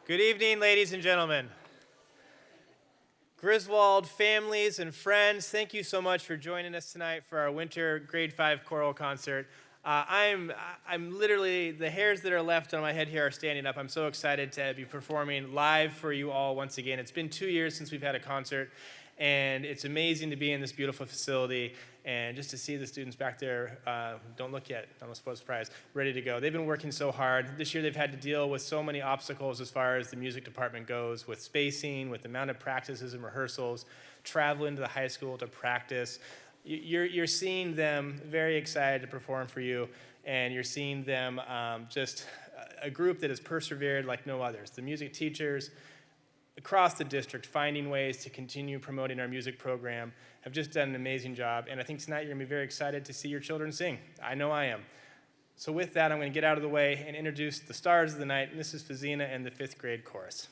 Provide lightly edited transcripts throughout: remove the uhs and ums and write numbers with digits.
Good evening, ladies and gentlemen. Griswold families and friends, thank you so much for joining us tonight for our winter grade 5 choral concert. I'm literally, the hairs that are left on my head here are standing up. I'm so excited to be performing live for you all once again. It's been 2 years since we've had a concert, and it's amazing to be in this beautiful facility and just to see the students back there, don't look yet, I'm surprised, ready to go. They've been working so hard. This year they've had to deal with so many obstacles as far as the music department goes, with spacing, with the amount of practices and rehearsals, traveling to the high school to practice. You're seeing them very excited to perform for you, and you're seeing them just a group that has persevered like no others. The music teachers across the district finding ways to continue promoting our music program have just done an amazing job, and I think tonight you're going to be very excited to see your children sing. I know I am. So with that, I'm going to get out of the way and introduce the stars of the night, and this is Fazina and the 5th grade chorus.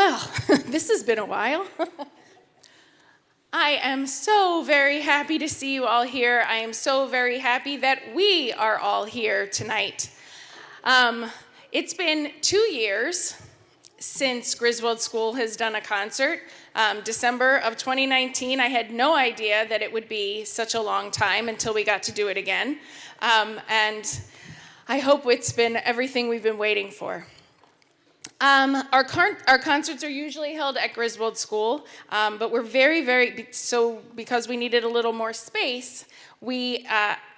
Well, this has been a while. I am so very happy to see you all here. I am so very happy that we are all here tonight. It's been 2 years since Griswold School has done a concert. December of 2019, I had no idea that it would be such a long time until we got to do it again. And I hope it's been everything we've been waiting for. Our concerts are usually held at Griswold School, but we're because we needed a little more space, we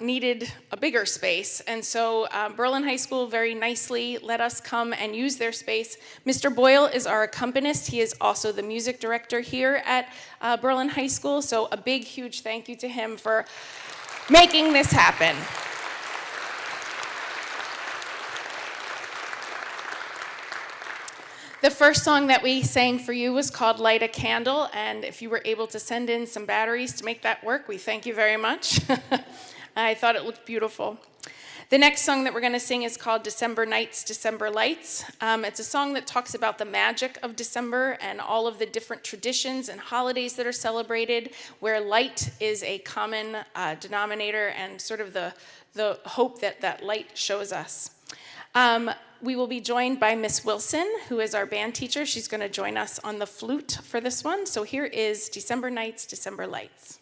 needed a bigger space. And so Berlin High School very nicely let us come and use their space. Mr. Boyle is our accompanist. He is also the music director here at Berlin High School. So a big, huge thank you to him for making this happen. The first song that we sang for you was called Light a Candle, and if you were able to send in some batteries to make that work, we thank you very much. I thought it looked beautiful. The next song that we're going to sing is called December Nights, December Lights. It's a song that talks about the magic of December and all of the different traditions and holidays that are celebrated, where light is a common denominator and sort of the hope that light shows us. We will be joined by Miss Wilson, who is our band teacher. She's going to join us on the flute for this one. So here is December Nights, December Lights.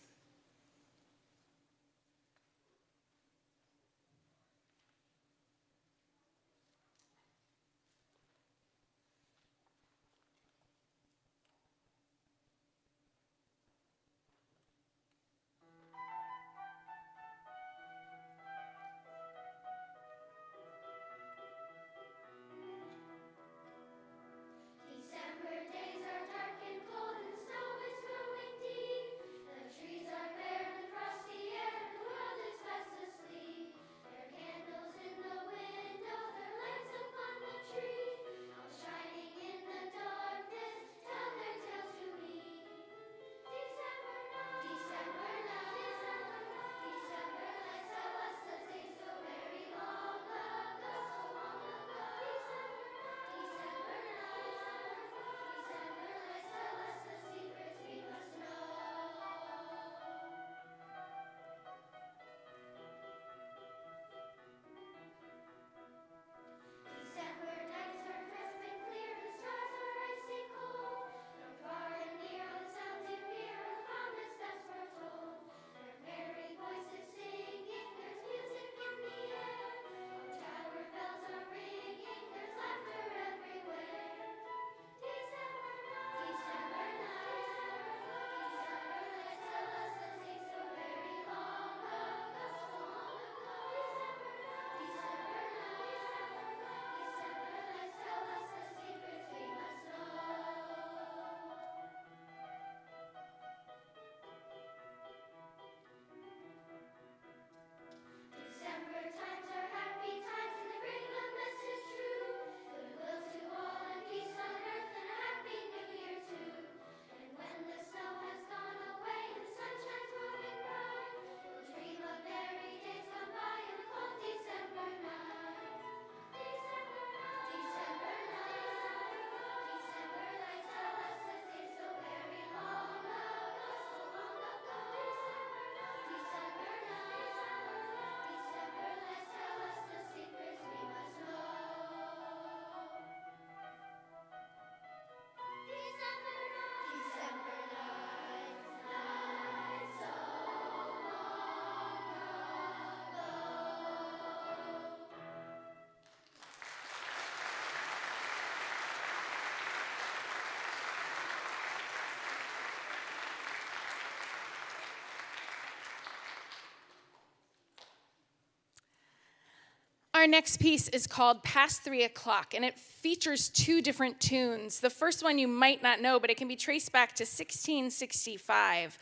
Our next piece is called Past 3 O'Clock, and it features 2 different tunes. The first one you might not know, but it can be traced back to 1665.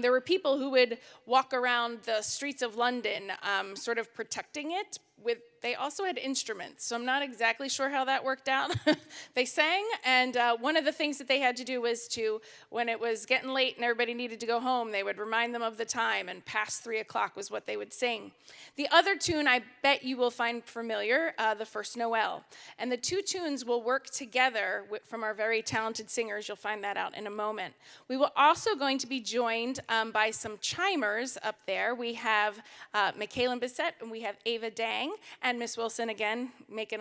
There were people who would walk around the streets of London sort of protecting it with they also had instruments, so I'm not exactly sure how that worked out. They sang, and one of the things that they had to do was when it was getting late and everybody needed to go home, they would remind them of the time, and past 3 o'clock was what they would sing. The other tune I bet you will find familiar, the First Noel. And the two tunes will work together from our very talented singers. You'll find that out in a moment. We will also going to be joined by some chimers up there. We have Michaela Bissett, and we have Ava Dang, and Miss Wilson again, making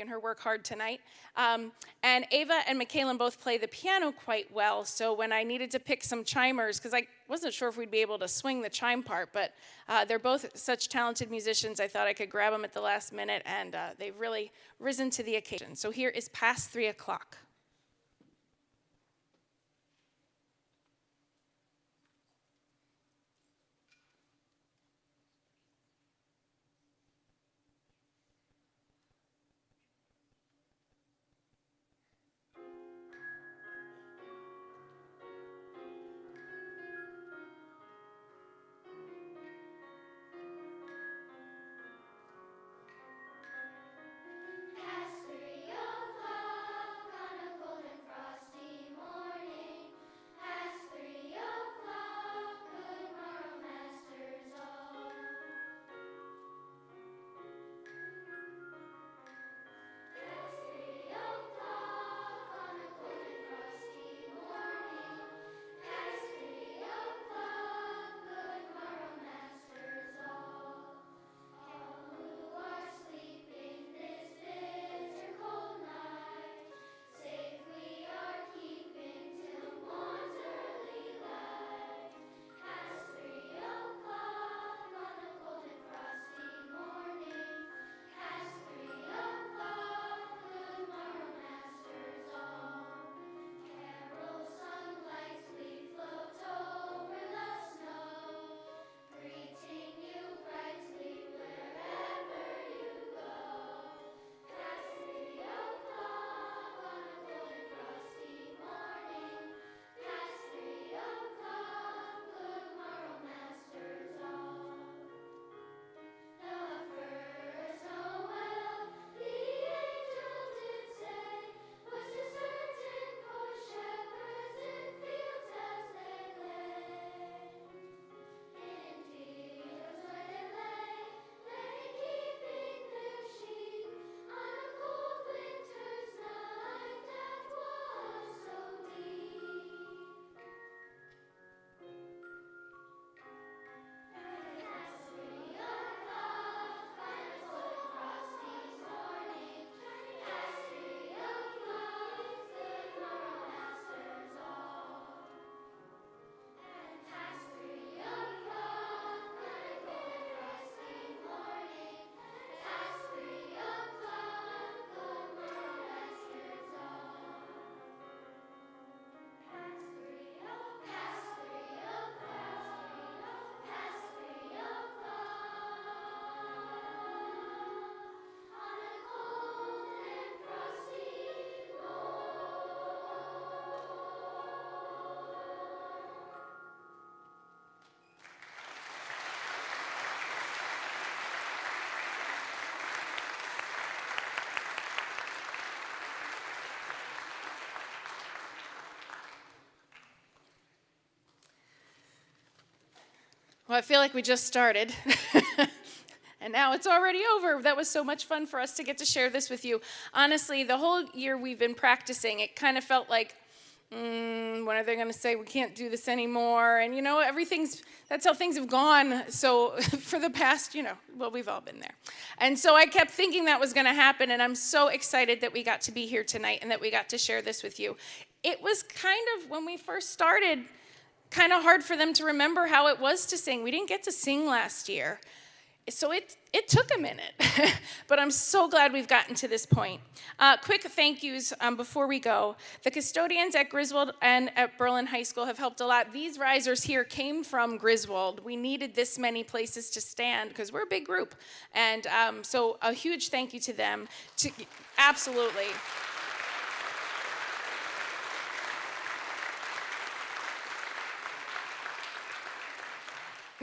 her work hard tonight. And Ava and Michaela both play the piano quite well, so when I needed to pick some chimers, because I wasn't sure if we'd be able to swing the chime part, but they're both such talented musicians, I thought I could grab them at the last minute, and they've really risen to the occasion. So here is Past 3 O'Clock. Well, I feel like we just started, and now it's already over. That was so much fun for us to get to share this with you. Honestly, the whole year we've been practicing, it kind of felt like, when are they going to say we can't do this anymore? And, that's how things have gone. So for the past, we've all been there. And so I kept thinking that was going to happen, and I'm so excited that we got to be here tonight and that we got to share this with you. It was kind of, when we first started, kind of hard for them to remember how it was to sing. We didn't get to sing last year. So it took a minute, but I'm so glad we've gotten to this point. Quick thank yous before we go. The custodians at Griswold and at Berlin High School have helped a lot. These risers here came from Griswold. We needed this many places to stand because we're a big group. And so a huge thank you to them. Absolutely.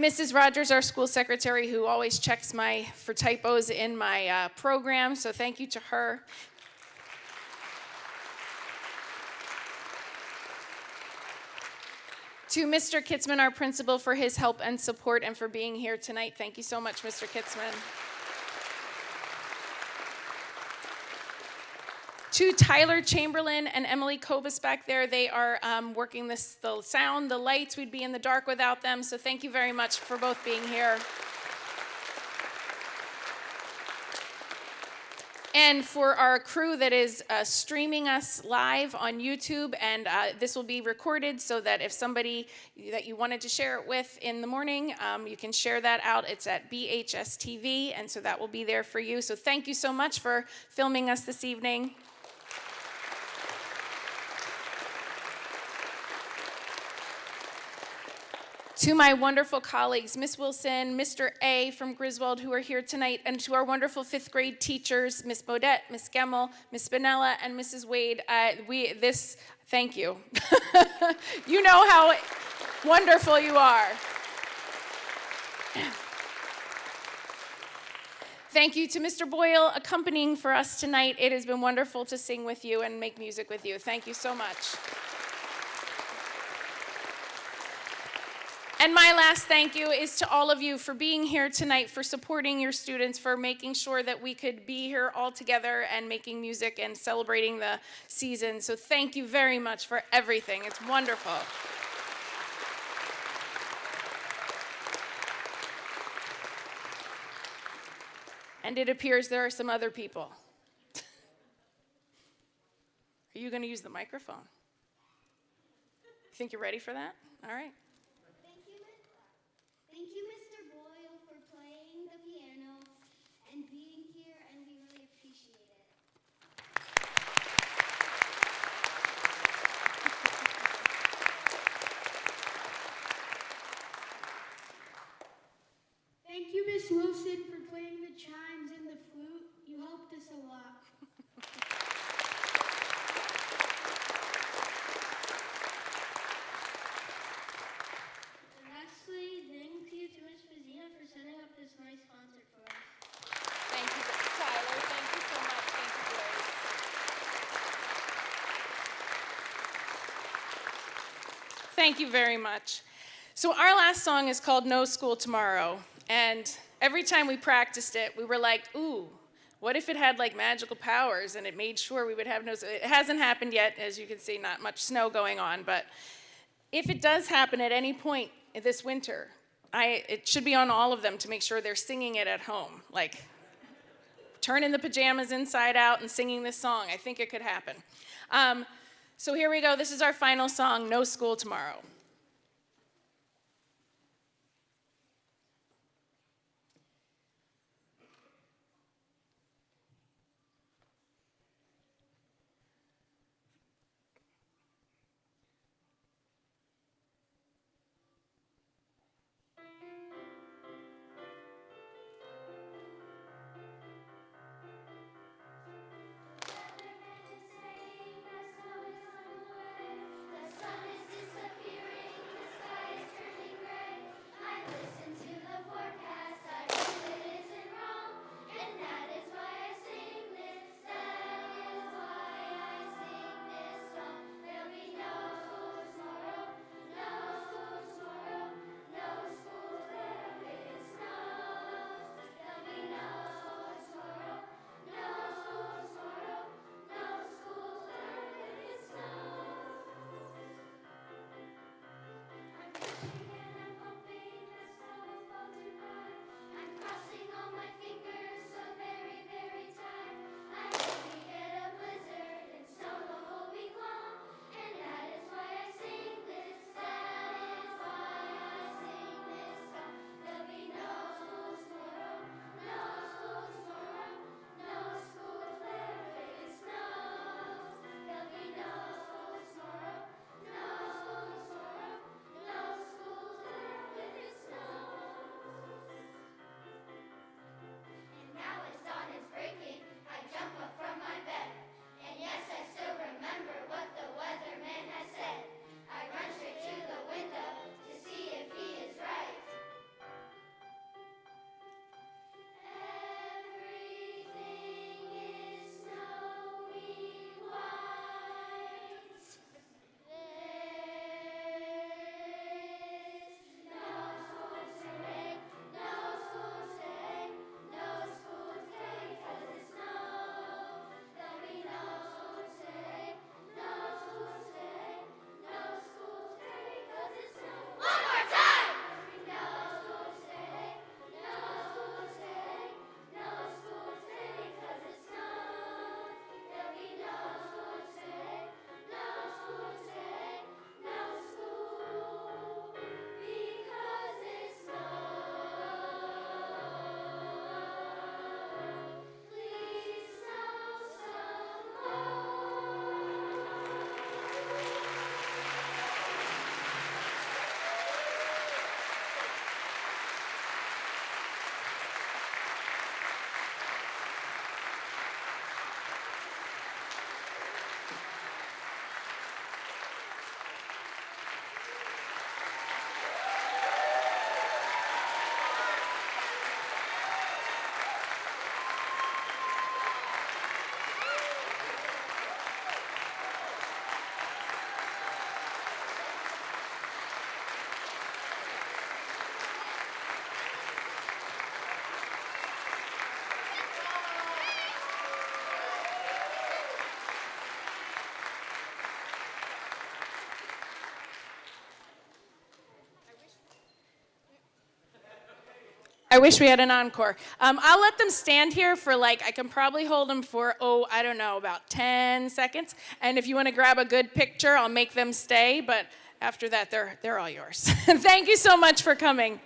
Mrs. Rogers, our school secretary, who always checks for typos in my program, so thank you to her. To Mr. Kitzman, our principal, for his help and support and for being here tonight. Thank you so much, Mr. Kitzman. To Tyler Chamberlain and Emily Kobus back there, they are working the sound, the lights. We'd be in the dark without them, so thank you very much for both being here. And for our crew that is streaming us live on YouTube, and this will be recorded so that if somebody that you wanted to share it with in the morning, you can share that out. It's at BHS TV, and so that will be there for you. So thank you so much for filming us this evening. To my wonderful colleagues, Miss Wilson, Mr. A from Griswold, who are here tonight, and to our wonderful fifth grade teachers, Miss Bodette, Miss Gemmel, Miss Spinella, and Mrs. Wade, thank you. You know how wonderful you are. Thank you to Mr. Boyle accompanying for us tonight. It has been wonderful to sing with you and make music with you. Thank you so much. And my last thank you is to all of you for being here tonight, for supporting your students, for making sure that we could be here all together and making music and celebrating the season. So thank you very much for everything. It's wonderful. And it appears there are some other people. Are you going to use the microphone? You think you're ready for that? All right. Thank you, Mr. Boyle, for playing the piano and being here, and we really appreciate it. Thank you, Miss Wilson, for playing the chimes and the flute. You helped us a lot. Thank you to Ms. Fazina for setting up this nice concert for us. Thank you, Tyler. Thank you so much. Thank you, Blaze. Thank you very much. So our last song is called No School Tomorrow. And every time we practiced it, we were like, ooh, what if it had like magical powers and it made sure we would have no... It hasn't happened yet. As you can see, not much snow going on. But if it does happen at any point this winter, it should be on all of them to make sure they're singing it at home, like turning the pajamas inside out and singing this song. I think it could happen. So here we go. This is our final song, No School Tomorrow. The sun is disappearing. I wish we had an encore. I'll let them stand here for I can probably hold them for, I don't know, about 10 seconds. And if you want to grab a good picture, I'll make them stay. But after that, they're all yours. Thank you so much for coming.